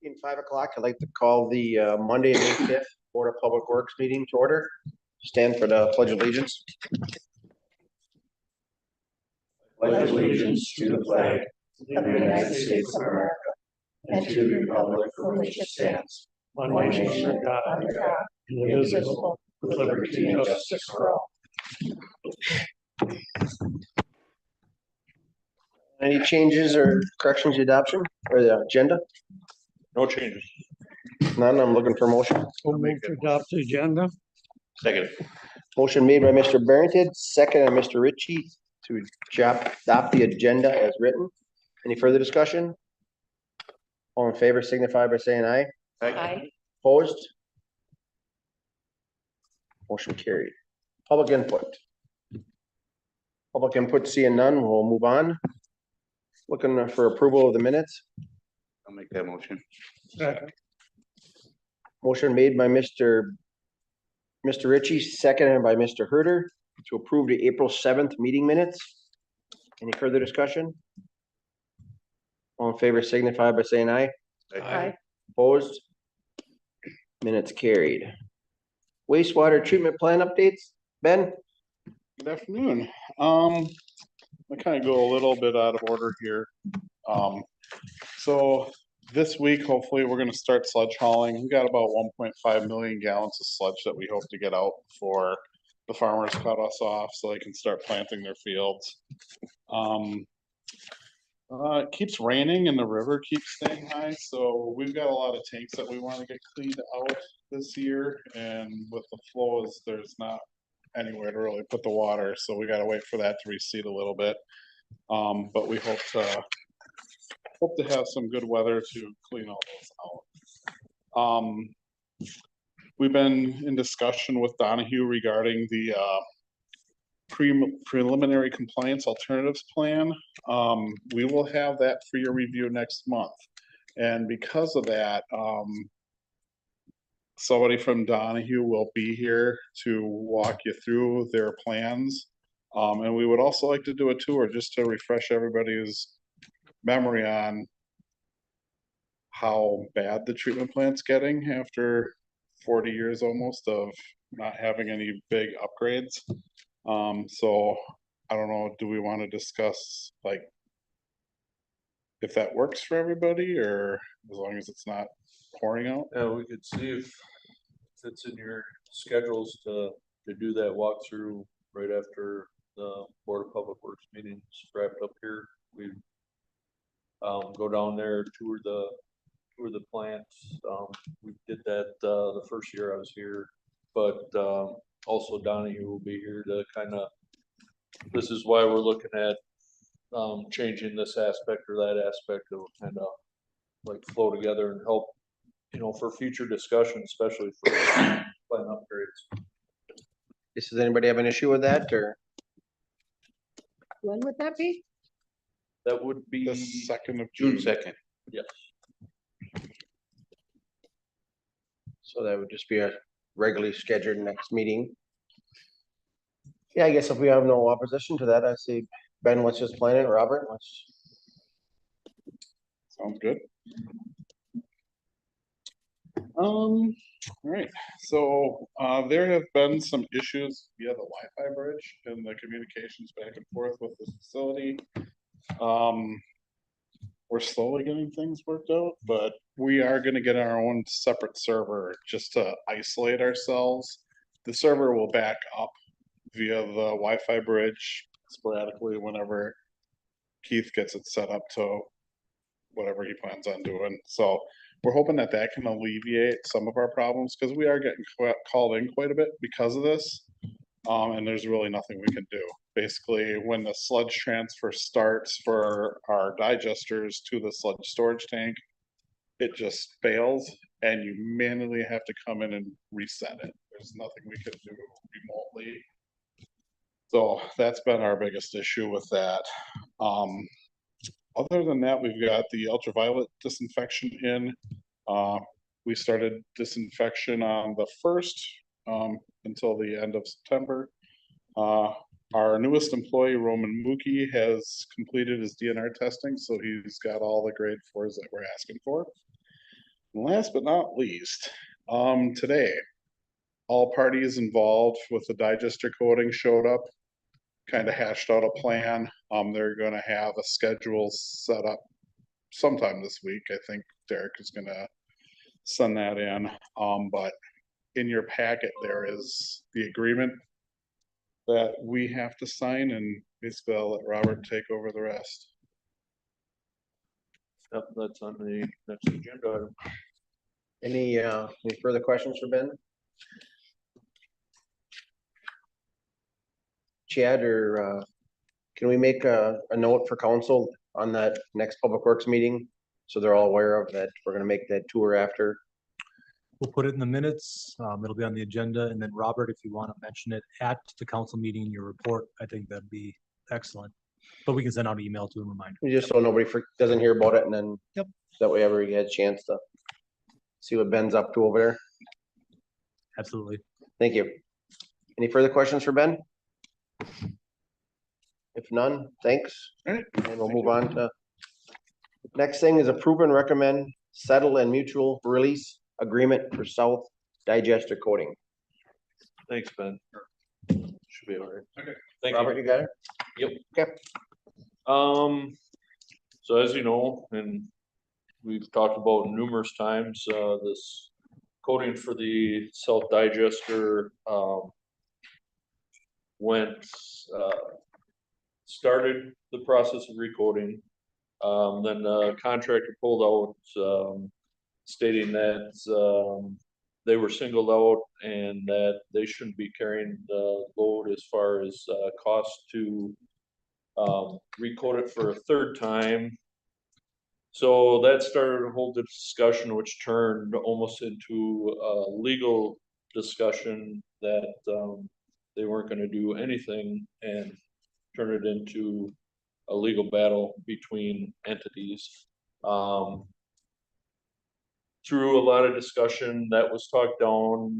In 5 o'clock, I'd like to call the Monday, May 5th Board of Public Works meeting to order. Stand for the Pledge of Allegiance. Pledge allegiance to the flag of the United States of America and to the republic for which it stands, one nation under God, indivisible, with liberty and justice for all. Any changes or corrections to adoption or the agenda? No changes. None. I'm looking for a motion. We'll move to adopt the agenda. Second. Motion made by Mr. Barrington, second by Mr. Ritchie to adopt the agenda as written. Any further discussion? All in favor signify by saying aye. Aye. Opposed? Motion carried. Public input. Public input seeing none, we'll move on. Looking for approval of the minutes. I'll make that motion. Second. Motion made by Mr. Ritchie, seconded by Mr. Herder to approve the April 7th meeting minutes. Any further discussion? All in favor signify by saying aye. Aye. Opposed? Minutes carried. Wastewater treatment plan updates, Ben? Good afternoon. I kind of go a little bit out of order here. So this week, hopefully, we're going to start sludge hauling. We got about 1.5 million gallons of sludge that we hope to get out before the farmers cut us off so they can start planting their fields. It keeps raining and the river keeps staying high, so we've got a lot of tanks that we want to get cleaned out this year. And with the flows, there's not anywhere to really put the water, so we got to wait for that to recede a little bit. But we hope to have some good weather to clean all those out. We've been in discussion with Donahue regarding the preliminary compliance alternatives plan. We will have that for your review next month, and because of that, somebody from Donahue will be here to walk you through their plans. And we would also like to do a tour just to refresh everybody's memory on how bad the treatment plant's getting after 40 years almost of not having any big upgrades. So I don't know, do we want to discuss like if that works for everybody, or as long as it's not pouring out? Yeah, we could see if it's in your schedules to do that walkthrough right after the Board of Public Works meetings wrapped up here. We go down there, tour the plants. We did that the first year I was here, but also Donahue will be here to kind of, this is why we're looking at changing this aspect or that aspect of kind of like flow together and help, for future discussion, especially for plan upgrades. Does anybody have an issue with that, or? When would that be? That would be The 2nd of June June. 2nd. Yes. So that would just be a regularly scheduled next meeting. Yeah, I guess if we have no opposition to that, I say, Ben, let's just plan it. Robert, let's. Sounds good. All right, so there have been some issues via the Wi-Fi bridge and the communications back and forth with the facility. We're slowly getting things worked out, but we are going to get our own separate server just to isolate ourselves. The server will back up via the Wi-Fi bridge sporadically whenever Keith gets it set up to whatever he plans on doing. So we're hoping that that can alleviate some of our problems, because we are getting called in quite a bit because of this. And there's really nothing we can do. Basically, when the sludge transfer starts for our digesters to the sludge storage tank, it just fails and you manually have to come in and reset it. There's nothing we can do remotely. So that's been our biggest issue with that. Other than that, we've got the ultraviolet disinfection in. We started disinfection on the 1st until the end of September. Our newest employee, Roman Mookie, has completed his DNR testing, so he's got all the grade 4s that we're asking for. Last but not least, today, all parties involved with the digester coating showed up, kind of hashed out a plan. They're gonna have a schedule set up sometime this week. I think Derek is gonna send that in. But in your packet, there is the agreement that we have to sign, and basically I'll let Robert take over the rest. Yep, that's on the next agenda item. Any further questions for Ben? Chad, or can we make a note for council on that next Public Works meeting? So they're all aware of that, we're gonna make that tour after. We'll put it in the minutes. It'll be on the agenda. And then Robert, if you want to mention it at the council meeting in your report, I think that'd be excellent. But we can send out an email to him reminder. Just so nobody doesn't hear about it, and then. Yep. That way everybody gets a chance to see what Ben's up to over there. Absolutely. Thank you. Any further questions for Ben? If none, thanks. All right. And we'll move on to. Next thing is approve and recommend settle and mutual release agreement for South Digester Coating. Thanks, Ben. Should be all right. Okay. Thank you. Robert, you got it? Yep. Okay. So as you know, and we've talked about numerous times, this coating for the South Digester, started the process of recoating. Then the contractor pulled out, stating that, they were singled out and that they shouldn't be carrying the load as far as, cost to, recoat it for a third time. So that started a whole discussion, which turned almost into a legal discussion that, they weren't gonna do anything and turn it into a legal battle between entities. Through a lot of discussion that was talked down,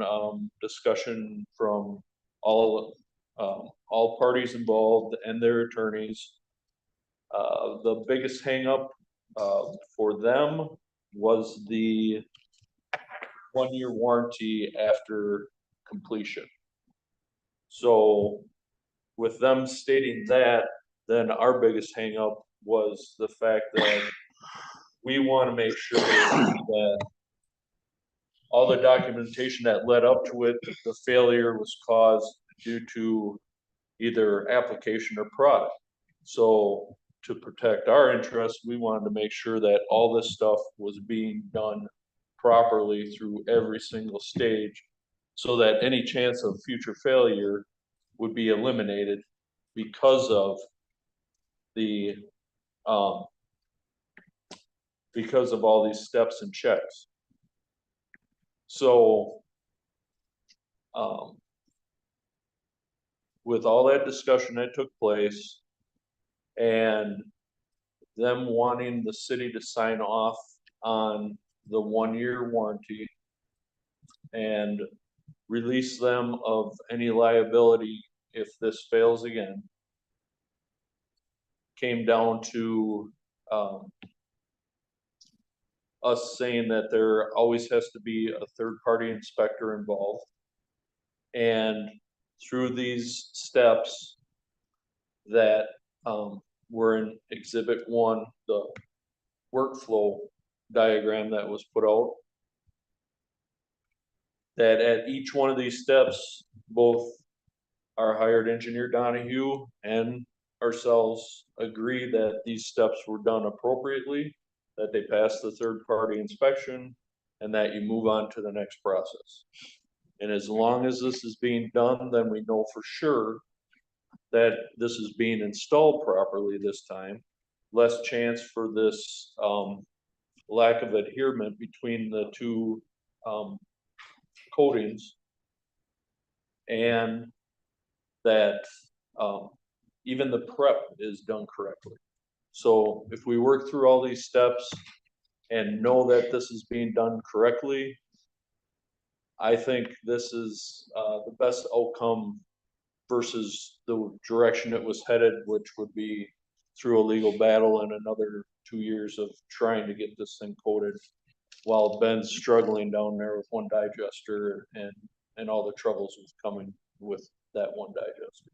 discussion from all parties involved and their attorneys. The biggest hangup for them was the 1-year warranty after completion. So with them stating that, then our biggest hangup was the fact that we want to make sure that all the documentation that led up to it, the failure was caused due to either application or product. So to protect our interests, we wanted to make sure that all this stuff was being done properly through every single stage, so that any chance of future failure would be eliminated because of the because of all these steps and checks. So with all that discussion that took place and them wanting the city to sign off on the 1-year warranty and release them of any liability if this fails again, came down to us saying that there always has to be a third-party inspector involved. And through these steps that were in Exhibit 1, the workflow diagram that was put out, that at each one of these steps, both our hired engineer Donahue and ourselves agree that these steps were done appropriately, that they passed the third-party inspection, and that you move on to the next process. And as long as this is being done, then we know for sure that this is being installed properly this time. Less chance for this lack of adherence between the two coatings, and that even the prep is done correctly. So if we work through all these steps and know that this is being done correctly, I think this is the best outcome versus the direction it was headed, which would be through a legal battle and another 2 years of trying to get this thing coated while Ben's struggling down there with one digester and all the troubles with coming with that one digester.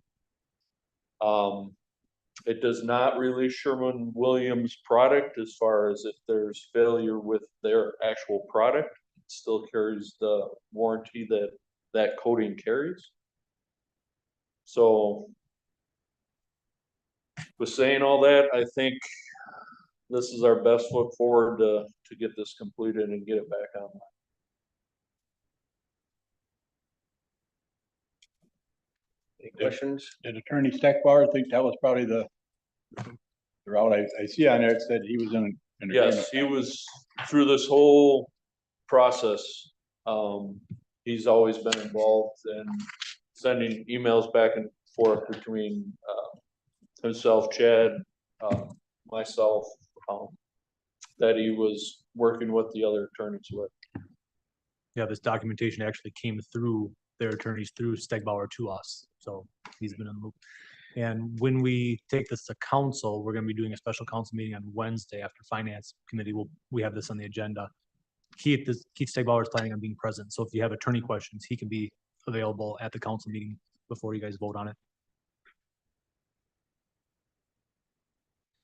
It does not release Sherwin-Williams product as far as if there's failure with their actual product. It still carries the warranty that that coating carries. So with saying all that, I think this is our best foot forward to get this completed and get it back online. Any questions? Did Attorney Steckbauer think that was probably the route I see on there, it said he was in agreement? Yes, he was through this whole process. He's always been involved in sending emails back and forth between himself, Chad, myself, that he was working with the other attorneys with. Yeah, this documentation actually came through their attorneys through Stegbauer to us, so he's been in the loop. And when we take this to council, we're gonna be doing a special council meeting on Wednesday after finance committee. We have this on the agenda. Keith Stegbauer is planning on being present, so if you have attorney questions, he can be available at the council meeting before you guys vote on it.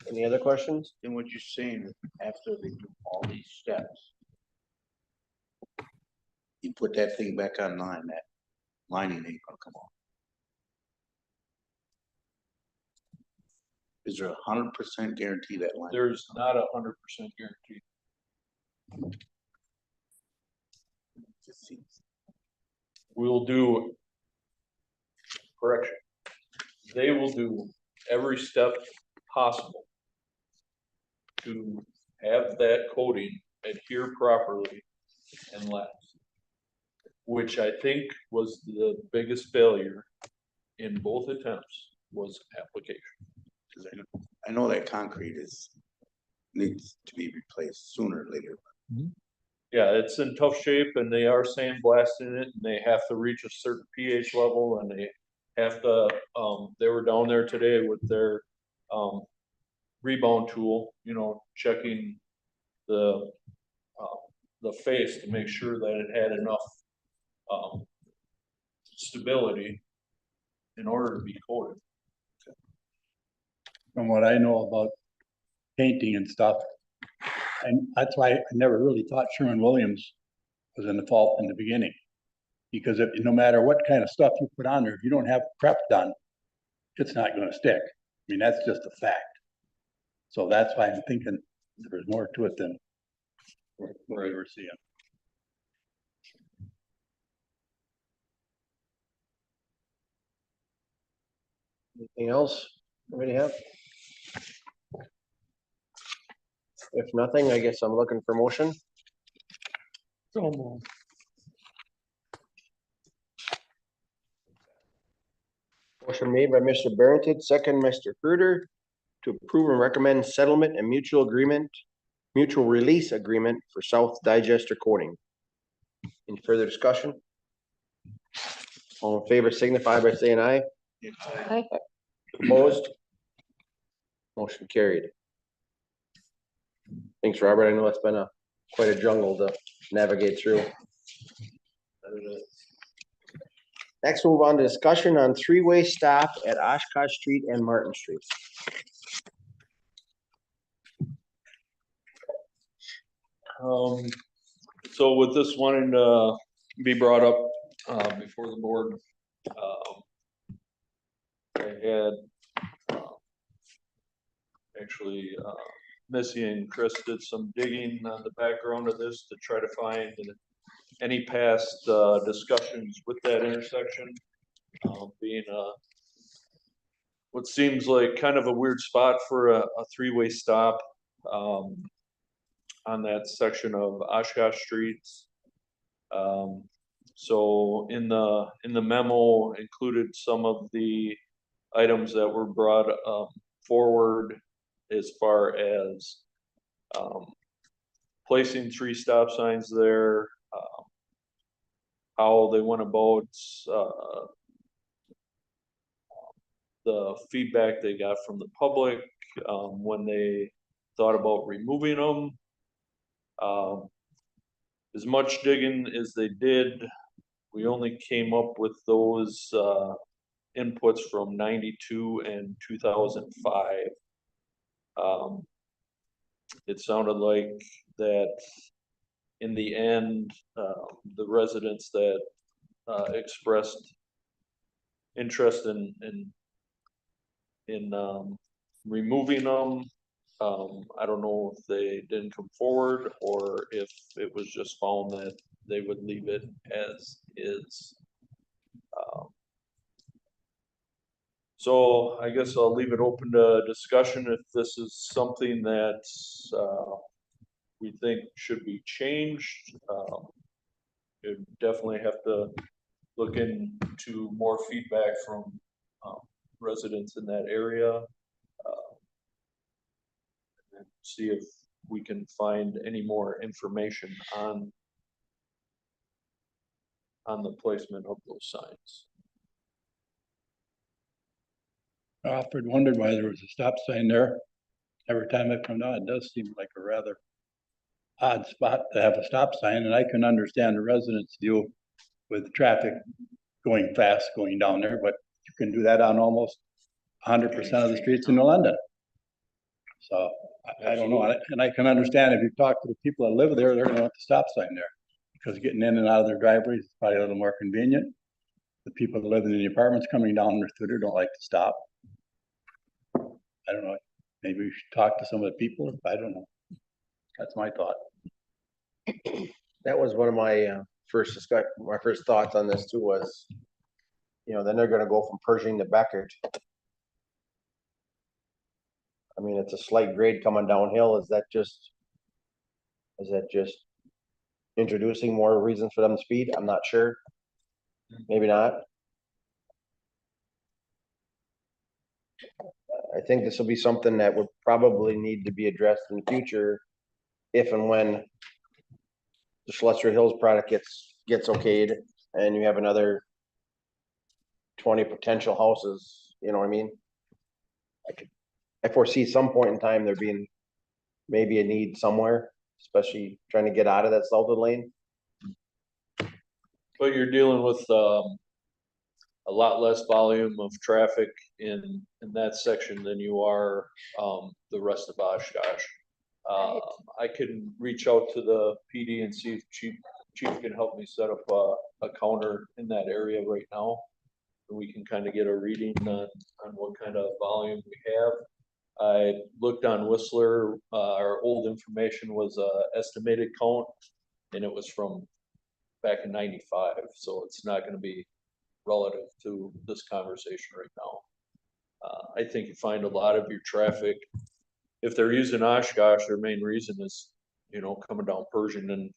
Any other questions? Then what you're saying, after they do all these steps, you put that thing back online, that lining ain't gonna come off. Is there 100% guarantee that line? There's not 100% guarantee. Just seems- We'll do, correction, they will do every step possible to have that coating adhere properly and last, which I think was the biggest failure in both attempts was application. 'Cause I know that concrete needs to be replaced sooner or later. Yeah, it's in tough shape and they are sandblasting it and they have to reach a certain pH level and they have to, they were down there today with their, rebound tool, checking the face to make sure that it had enough, stability in order to be coated. From what I know about painting and stuff. And that's why I never really thought Sherwin-Williams was in the fault in the beginning. Because no matter what kind of stuff you put on there, if you don't have prep done, it's not gonna stick. I mean, that's just a fact. So that's why I'm thinking there's more to it than what we were seeing. Anything else? Anybody have? If nothing, I guess I'm looking for motion. Motion made by Mr. Barrington, second Mr. Fruiter, to approve and recommend settlement and mutual release agreement for South Digester Coating. Any further discussion? All in favor signify by saying aye. Aye. Opposed? Motion carried. Thanks, Robert. I know it's been quite a jungle to navigate through. Next, move on to discussion on three-way stop at Oshkosh Street and Martin Street. So with this wanting to be brought up, before the board, I had, actually, Missy and Chris did some digging on the background of this to try to find any past, discussions with that intersection, being what seems like kind of a weird spot for a three-way stop, on that section of Oshkosh Streets. So in the memo included some of the items that were brought forward as far as placing 3 stop signs there, how they went about the feedback they got from the public when they thought about removing them. as much digging as they did, we only came up with those, inputs from 92 and 2005. It sounded like that in the end, the residents that, expressed interest in removing them. I don't know if they didn't come forward or if it was just found that they would leave it as is. So I guess I'll leave it open to discussion if this is something that, we think should be changed. You definitely have to look into more feedback from, residents in that area. And see if we can find any more information on the placement of those signs. I often wondered why there was a stop sign there. Every time I come down, it does seem like a rather odd spot to have a stop sign, and I can understand the residents' view with traffic going fast going down there, but you can do that on almost 100% of the streets in London. So I don't know, and I can understand if you talk to the people that live there, they're gonna want the stop sign there. Because getting in and out of their driveways is probably a little more convenient. The people that live in the apartments coming down their Twitter don't like to stop. I don't know, maybe we should talk to some of the people, I don't know. That's my thought. That was one of my my first thoughts on this too was, then they're gonna go from Pershing to Beckert. I mean, it's a slight grade coming downhill. Is that just introducing more reasons for them to speed? I'm not sure. Maybe not. I think this will be something that would probably need to be addressed in the future if and when the Schlesser Hills product gets okayed and you have another 20 potential houses, you know what I mean? I foresee some point in time there being maybe a need somewhere, especially trying to get out of that Southwood lane. But you're dealing with, a lot less volume of traffic in that section than you are, the rest of Oshkosh. I can reach out to the PD and see if chief can help me set up a counter in that area right now. And we can kind of get a reading on what kind of volume we have. I looked on Whistler, our old information was estimated count, and it was from back in 95, so it's not gonna be relative to this conversation right now. I think you find a lot of your traffic, if they're using Oshkosh, their main reason is, coming down Pershing and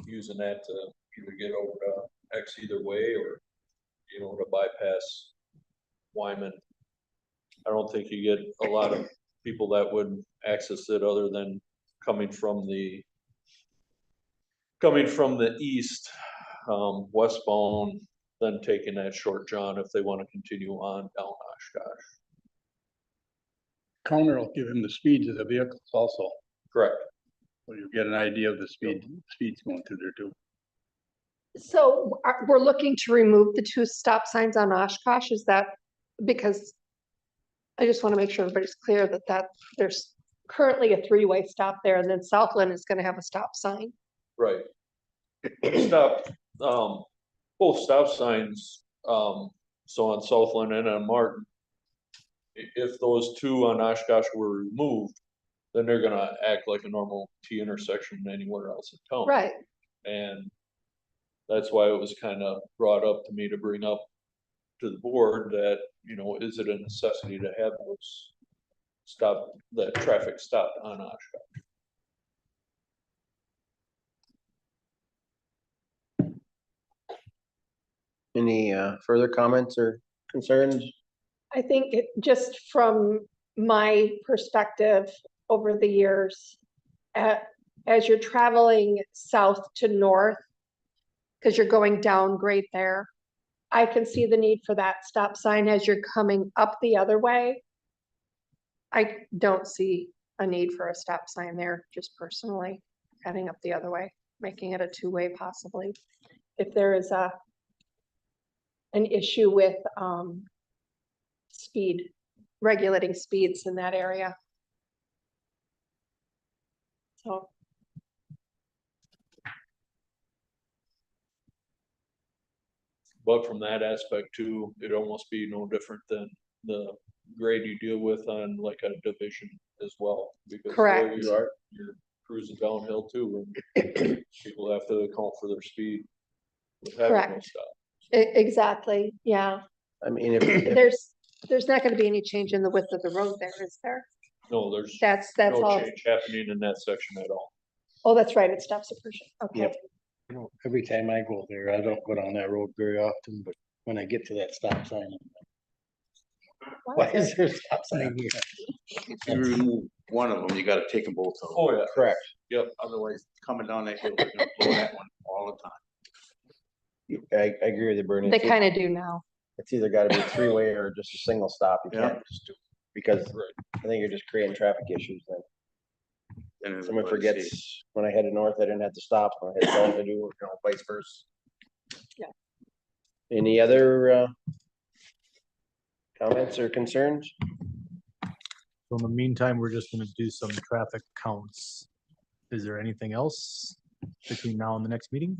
using that to either get over to X either way or, to bypass Wyman. I don't think you get a lot of people that would access it other than coming from the east, westbound, then taking that short john if they want to continue on down Oshkosh. Counter will give him the speeds of the vehicles also, Correct. so you get an idea of the speeds going through there too. So we're looking to remove the 2 stop signs on Oshkosh, is that because I just want to make sure everybody's clear that there's currently a 3-way stop there and then Southland is going to have a stop sign. Right. Both stop signs, so on Southland and on Martin, if those 2 on Oshkosh were removed, then they're gonna act like a normal T intersection anywhere else in town. Right. And that's why it was kind of brought up to me to bring up to the board that, is it a necessity to have that traffic stopped on Oshkosh? Any further comments or concerns? I think it just from my perspective over the years, as you're traveling south to north, because you're going down grade there, I can see the need for that stop sign as you're coming up the other way. I don't see a need for a stop sign there, just personally, heading up the other way. making it a two-way possibly. If there is an issue with, speed, regulating speeds in that area. So, But from that aspect too, it'd almost be no different than the grade you deal with on like a division as well. Because the way Correct. you are, you're cruising downhill too, and people have to account for their speed. with having no Correct. stop. exactly, yeah. I mean, if, There's not gonna be any change in the width of the road there, is there? No, there's That's no all. change happening in that section at all. Oh, that's right, it stops at Pershing, okay. Yep. You know, every time I go there, I don't go down that road very often, but when I get to that stop sign, I'm like, why is there a stop sign here? If you remove one of them, you gotta take them both out. Oh, yeah. correct, Yep. Otherwise, coming down that hill, they're gonna blow that one all the time. I agree with you, Bernie. They kind of do now. It's either gotta be a three-way or just a single stop. You Yeah. can't just do, because Right. I think you're just creating traffic issues then. Then Someone everybody forgets, sees. when I headed north, I didn't have to stop, when I headed south, I do, you know, vice versa. Yeah. Any other, comments or concerns? So in the meantime, we're just gonna do some traffic counts. Is there anything else between now and the next meeting?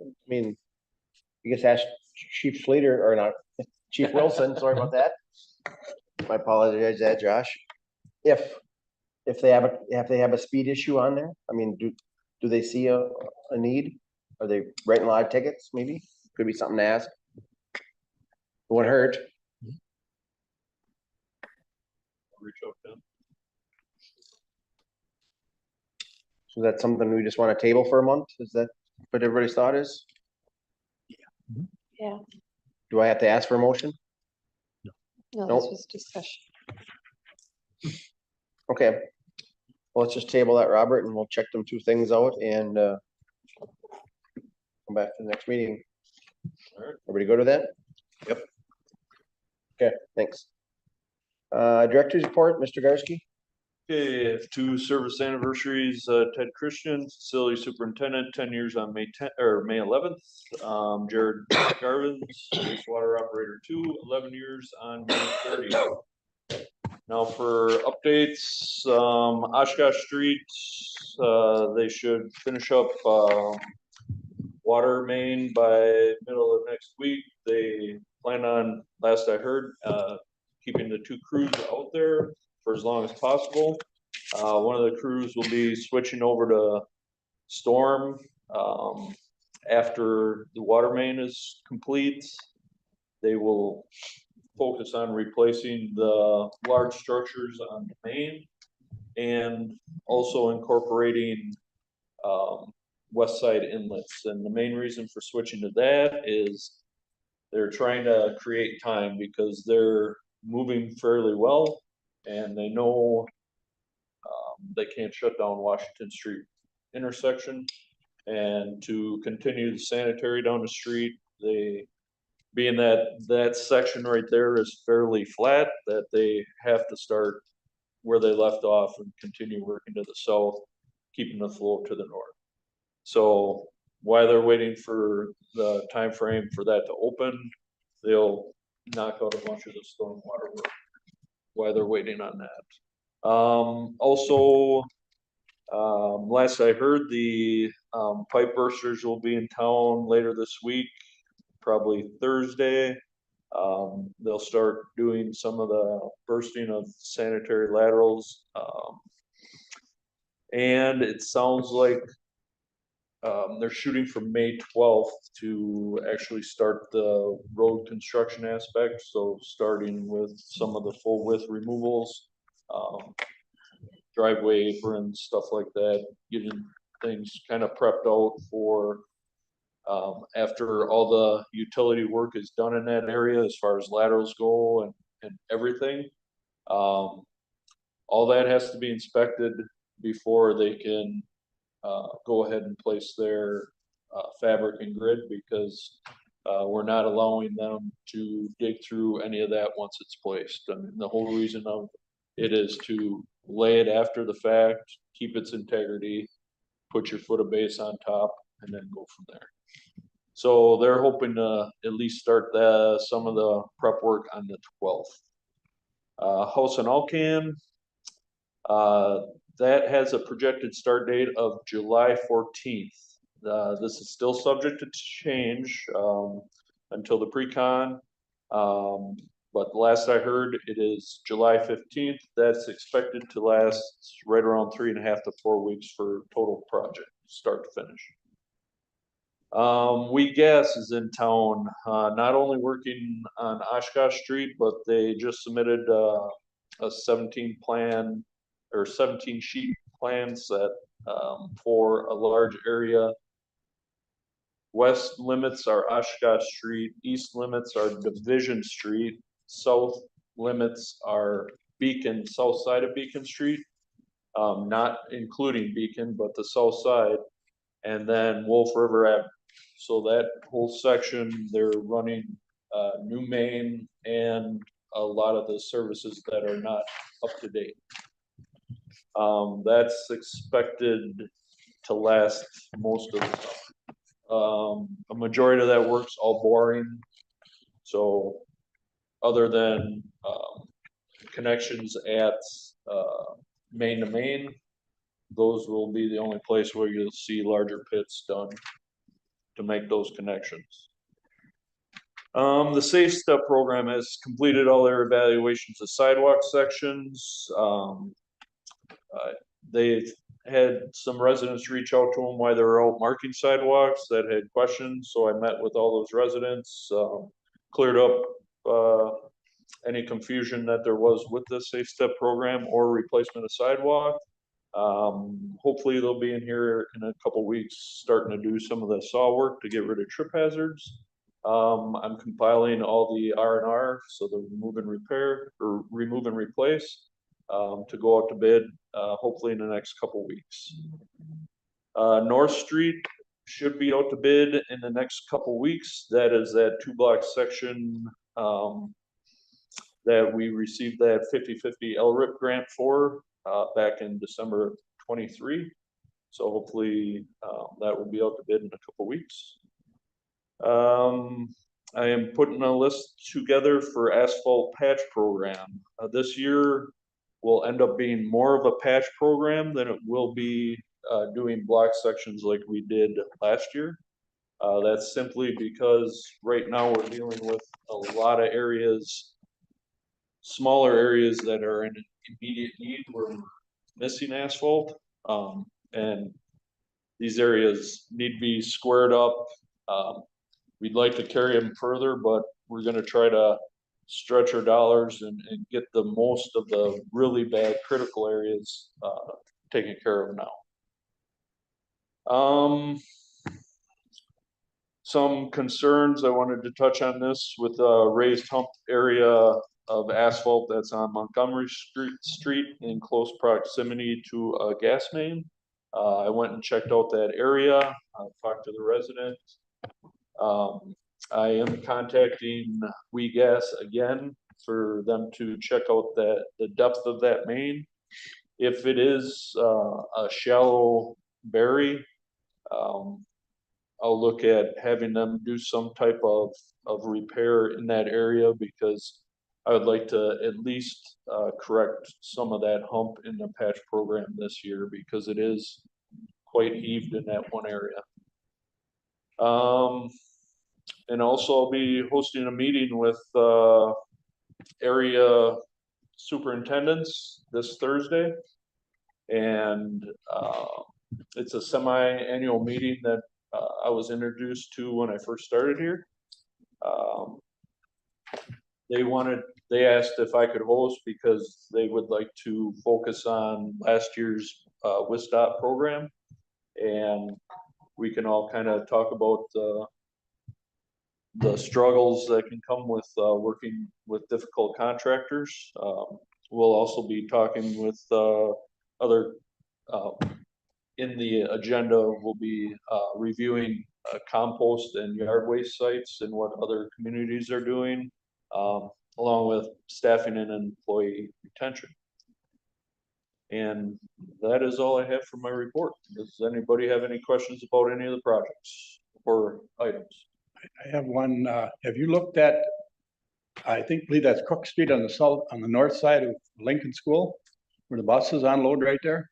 I mean, you just ask Chief Slater, or not, Chief Wilson, sorry about that. I apologize, that Josh. If they have a speed issue on there, I mean, do they see a need? Are they writing a lot of tickets, maybe? Could be something to ask. Wouldn't hurt. Reach out to them. So that's something we just want to table for a month? Is that what everybody's thought is? Yeah. Do I have to ask for a motion? No, Nope. this was discussion. Okay. Well, let's just table that, Robert, and we'll check them two things out and come back to the next meeting. Alright. Everybody go to that? Yep. Okay, thanks. Director's report, Mr. Garsky? Okay, two service anniversaries, Ted Christian, facility superintendent, 10 years on May 11th. Jared Garvins, wastewater operator 2, 11 years on May 30th. Now for updates, Oshkosh Street, they should finish up, water main by middle of next week. They plan on, last I heard, keeping the two crews out there for as long as possible. One of the crews will be switching over to storm, after the water main is complete. They will focus on replacing the large structures on the main and also incorporating, west side inlets. And the main reason for switching to that is they're trying to create time because they're moving fairly well and they know they can't shut down Washington Street intersection. And to continue the sanitary down the street, they, being that section right there is fairly flat, that they have to start where they left off and continue working to the south, keeping the flow to the north. So while they're waiting for the time frame for that to open, they'll knock out a bunch of the stormwater work while they're waiting on that. Also, last I heard, the pipe bursters will be in town later this week, probably Thursday. They'll start doing some of the bursting of sanitary laterals. And it sounds like they're shooting for May 12th to actually start the road construction aspect. So starting with some of the full width removals, driveway aprons, stuff like that, getting things kind of prepped out for after all the utility work is done in that area as far as laterals go and everything. All that has to be inspected before they can go ahead and place their fabric and grid, because we're not allowing them to dig through any of that once it's placed. I mean, the whole reason of it is to lay it after the fact, keep its integrity, put your foot of base on top, and then go from there. So they're hoping to at least start some of the prep work on the 12th. House and Alcan, that has a projected start date of July 14th. This is still subject to change until the pre-con. But last I heard, it is July 15th. That's expected to last right around 3.5 to 4 weeks for total project, start to finish. We Gas is in town, not only working on Oshkosh Street, but they just submitted a 17 sheet plan set for a large area. West limits are Oshkosh Street, east limits are Division Street, south limits are Beacon, south side of Beacon Street, not including Beacon, but the south side, and then Wolf River Avenue. So that whole section, they're running new main and a lot of the services that are not up to date. That's expected to last most of the summer. A majority of that work's all boring. So other than connections at main to main, those will be the only place where you'll see larger pits done to make those connections. The Safe Step program has completed all their evaluations of sidewalk sections. They've had some residents reach out to them while they were out marking sidewalks that had questions. So I met with all those residents, cleared up any confusion that there was with the Safe Step program or replacement of sidewalk. Hopefully they'll be in here in a couple weeks, starting to do some of the saw work to get rid of trip hazards. I'm compiling all the R&R, so the remove and repair or remove and replace, to go out to bid, hopefully in the next couple weeks. North Street should be out to bid in the next couple weeks. That is that 2-block section that we received that 50/50 LRIP grant for back in December of 23. So hopefully that will be out to bid in a couple weeks. I am putting a list together for asphalt patch program. This year will end up being more of a patch program than it will be doing block sections like we did last year. That's simply because right now we're dealing with a lot of areas, smaller areas that are in immediate need. We're missing asphalt, and these areas need to be squared up. We'd like to carry them further, but we're going to try to stretch our dollars and get the most of the really bad critical areas taken care of now. Some concerns I wanted to touch on this with the raised hump area of asphalt that's on Montgomery Street in close proximity to a gas main. I went and checked out that area, talked to the residents. I am contacting We Gas again for them to check out the depth of that main. If it is a shallow bury, I'll look at having them do some type of repair in that area, because I would like to at least correct some of that hump in the patch program this year, because it is quite heaved in that one area. And also I'll be hosting a meeting with area superintendents this Thursday. And it's a semi-annual meeting that I was introduced to when I first started here. They asked if I could host because they would like to focus on last year's WISDOT program. And we can all kind of talk about the struggles that can come with working with difficult contractors. We'll also be talking with other, in the agenda, we'll be reviewing compost and yard waste sites and what other communities are doing, along with staffing and employee retention. And that is all I have for my report. Does anybody have any questions about any of the projects or items? I have one, have you looked at, believe that's Cook Street on the south, on the north side of Lincoln School, where the buses unload right there?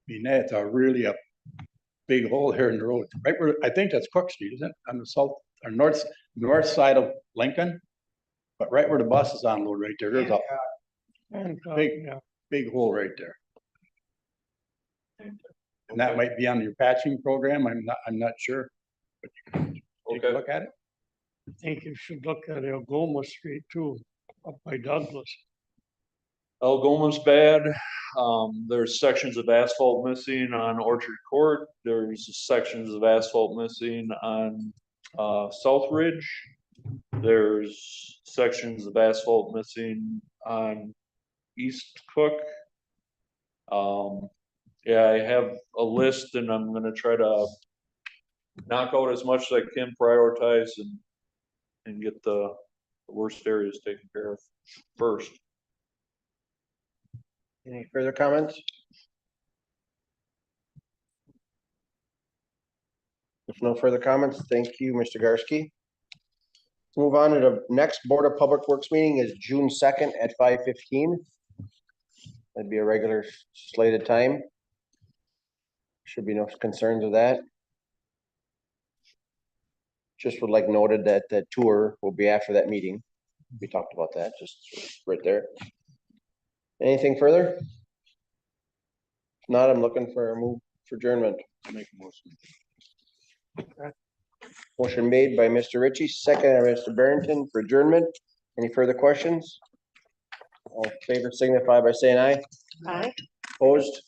I mean, that's a really a big hole here in the road, right where, I think that's Cook Street, isn't it? On the south, or north side of Lincoln? But right where the buses unload right there, there's a big hole right there. And that might be on your patching program, I'm not sure. But you can take a Okay. look at it. I think you should look at Algoma Street too, up by Douglas. Algoma's bad. There's sections of asphalt missing on Orchard Court. There's sections of asphalt missing on South Ridge. There's sections of asphalt missing on East Cook. Yeah, I have a list and I'm gonna try to knock out as much as I can, prioritize and get the worst areas taken care of first. Any further comments? If no further comments, thank you, Mr. Garsky. Move on to the next Board of Public Works meeting is June 2nd at 5:15. That'd be a regular slated time. Should be no concerns with that. Just would like noted that the tour will be after that meeting. We talked about that, just right there. Anything further? If not, I'm looking for a move for adjournment. Make a motion. Motion made by Mr. Ritchie, second by Mr. Barrington for adjournment. Any further questions? All in favor signify by saying aye. Aye. Opposed?